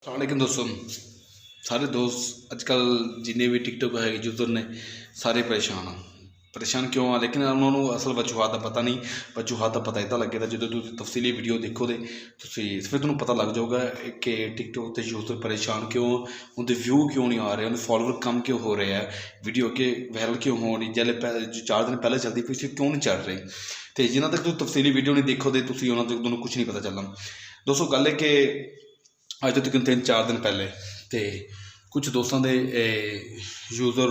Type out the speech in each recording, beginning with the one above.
सलामकुम दोस्तों। सारे दोस्त अजकल जिन्ने भी टिकटॉक है यूजर ने सारे परेशान क्यों आ, लेकिन उन्होंने असल वजूहत का पता नहीं। वजूहत का पता इदा लगे जो तफसीली वीडियो देखो तो फिर तुम्हें पता लग जाऊगा कि टिकटॉक के यूजर परेशान क्यों, उनके व्यू क्यों नहीं आ रहे, उनके फॉलोवर कम क्यों हो रहे हैं, वीडियो के वायरल क्यों हो रही, जैसे जो 4 दिन पहले चलती पी क्यों नहीं चल रही। तो जिन्होंने तक तफसीली वीडियो नहीं देखो तो उन्होंने तक कुछ नहीं पता चलना। दोस्तों गल है कि अज तो तकरीबन 3-4 दिन पहले तो कुछ दोस्तों के यूजर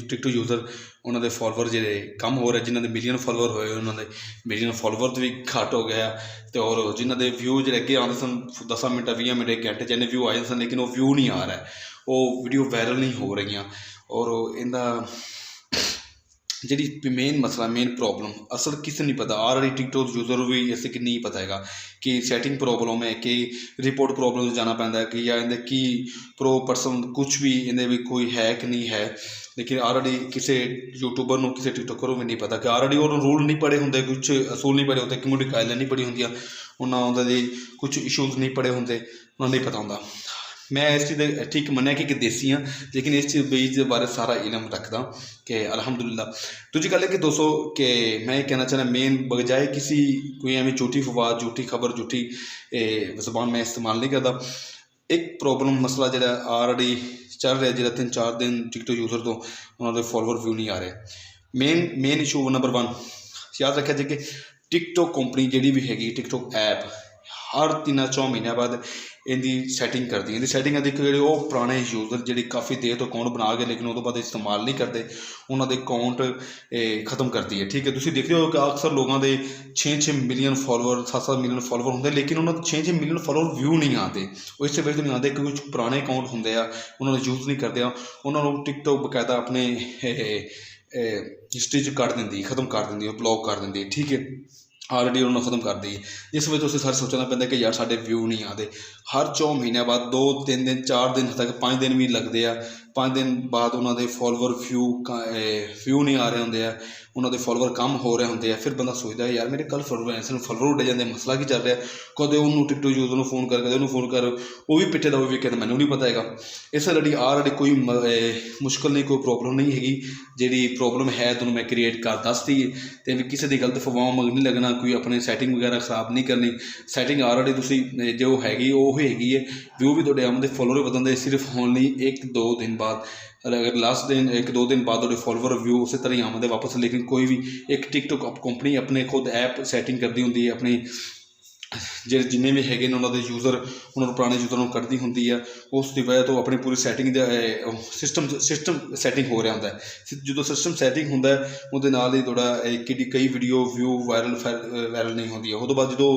टिकटॉक यूजर उन्होंने फॉलोवर जो कम हो रहे, जिन्होंने मिलियन फॉलोवर होए उन्होंने मिलियन फॉलोवर भी घट हो गया। तो और जिन्होंने व्यू जो अगे आते सन 10 मिनट 20 मिनट 1 घंटे जिन्हें व्यू आए सन, लेकिन वो व्यू नहीं आ रहा है, वो वीडियो वायरल नहीं हो रही। और इनका जी मेन मसला मेन प्रॉब्लम असल किसी नहीं पता, ऑलरेडी टिकटॉक यूजर भी इसे कि नहीं पता है कि सैटिंग प्रॉब्लम है कि रिपोर्ट प्रॉब्लम जाना पैंदा है कि या इन्हें की प्रो पर्सन कुछ भी इन्हें भी कोई है कि नहीं है। लेकिन ऑलरेडी किसी यूट्यूबर को किसी टिकटॉकर को भी नहीं पता कि ऑलरेडी और रूल नहीं पढ़े होंगे, कुछ असूल नहीं पढ़े होते, कम्युनिटी गाइडलाइन नहीं पढ़ी होंगे, उन्होंने कुछ इशूज़ नहीं पढ़े होंगे, उन्होंने नहीं पता होंगे। मैं इस चीज़ ठीक मन्या कि देसी हाँ, लेकिन इस चीज़ के बारे सारा इलम रखता कि अल्हम्दुलिल्लाह। दूजी गल है कि दोस्तों कि मैं कहना चाहना मेन बजाय किसी कोई एवं झूठी फवाद झूठी खबर झूठी जबान मैं इस्तेमाल नहीं करता। एक प्रॉब्लम मसला जो ऑलरेडी चल रहा है, जो 3-4 दिन टिकटॉक यूजर तो उन्होंने फॉलोवर व्यू नहीं आ रहे। मेन इशू नंबर 1 याद रखा जाए कि टिकटॉक कंपनी जी भी हैगी टिकटॉक ऐप हर 3-4 महीनों बाद इनकी सैटिंग करती है। इनकी सैटिंग देखो जी वो पुराने यूजर जी काफ़ी देर तो अकाउंट बना के लेकिन उस बाद इस्तेमाल नहीं करते, उन्होंने अकाउंट खत्म करती है। ठीक है, तुम देखते हो कि अक्सर लोगों के 6-6 मिलियन फॉलोवर 7-7 मिलियन फॉलोवर होंगे, लेकिन उन्होंने 6-6 मिलियन फॉलोवर व्यू नहीं आते। वो इस वजह तो नहीं आते क्योंकि कुछ पुराने अकाउंट होंगे उन्होंने यूज़ नहीं करते, उन्होंने टिकटॉक बकायदा अपने हिस्ट्री च कट देंगी, खत्म कर देंगी, ब्लॉक कर देंगी। ठीक है, ऑलरेडी उन्होंने खत्म कर दी। इस वजह से सारे सोचना पैंदा कि यार साढ़े व्यू नहीं आते। हर 4 महीनों बाद 2-3 दिन 4 दिन तक 5 दिन भी लगते हैं, 5 दिन बाद उन्होंने फॉलोवर व्यू नहीं आ रहे होंगे, उन्होंने फॉलोवर कम हो रहे होंगे। फिर बंदा सोचता है यार मेरे कल फॉलोवर उड़ जाते, मसला की चल रहा है, कदे उन्होंने टिकटॉक यूजर फोन कर कदे उन्होंने फोन कर, वो भी पिट्ठे का भी कहता मैंने नहीं पता है। इस लड़ी ऑलरेडी कोई मुश्किल नहीं, कोई प्रॉब्लम नहीं हैगी। जी प्रॉब्लम है तो मैं क्रिएट कर दस दी तो किसी की गलत फवाह मगर नहीं लगना, कोई अपने सैटिंग वगैरह खराब नहीं करनी। सैटिंग ऑलरेडी तुम जो हैगी वो हैगी है, व्यू भी थोड़े आमदे फॉलोवर बदलते सिर्फ होने 1-2 दिन बाद, अगर लास्ट दिन 1-2 दिन बाद थोड़े फॉलोवर व्यू उस तरह ही आमदे वापस। लेकिन कोई भी एक टिकटॉक कंपनी अपने खुद ऐप सैटिंग करती होंगी, अपनी जो जिन्हें भी है उन्होंने यूजर उन्होंने पुराने यूजर को कटती होंगी है, उसकी वजह तो अपनी पूरी सैटिंग सिस्टम सैटिंग हो रहा होंगे। जो सिस्टम सैटिंग होंगे ही थोड़ा कई वीडियो व्यू वायरल नहीं होंगी। उस बाद जो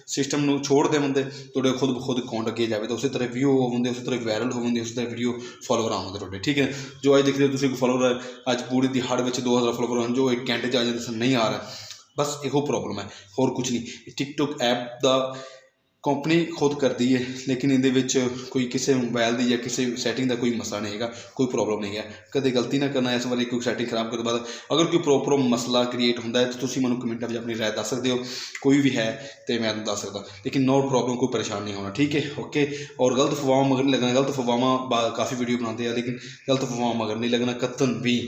सिस्टम छोड़ते होंगे थोड़े खुद ब खुद अकाउंट अगे जाए तो उस तरह व्यू होंगे, उस तरह वायरल होंगे, उस तरह वीडियो फॉलोवर आते थोड़े। ठीक है, जो अज देख रहे हो फॉलोवर अज पूरी दिहाड़ में 2000 फॉलोवर हैं जो 1 घंटे आ जाते नहीं आ रहा, बस यो प्रॉब्लम है होर कुछ नहीं। टिकटॉक ऐप का कंपनी खुद करती है, लेकिन ये कोई किसी मोबाइल की या किसी सैटिंग का कोई मसला नहीं है, कोई प्रॉब्लम नहीं है। कदे गलती ना करना इस बार कोई सैटिंग खराब करने बाद अगर कोई प्रॉपर मसला क्रिएट होता है तो तुम मैं कमेंटा में अपनी राय दस सकते हो, कोई भी है तो मैं दस सकता, लेकिन नो प्रॉब्लम कोई परेशान नहीं होना। ठीक है, ओके। और गलत फवाह मगर नहीं लगना, गलत फवाह काफ़ी वीडियो बनाते हैं लेकिन गलत फवाह मगर नहीं लगना कतन भी।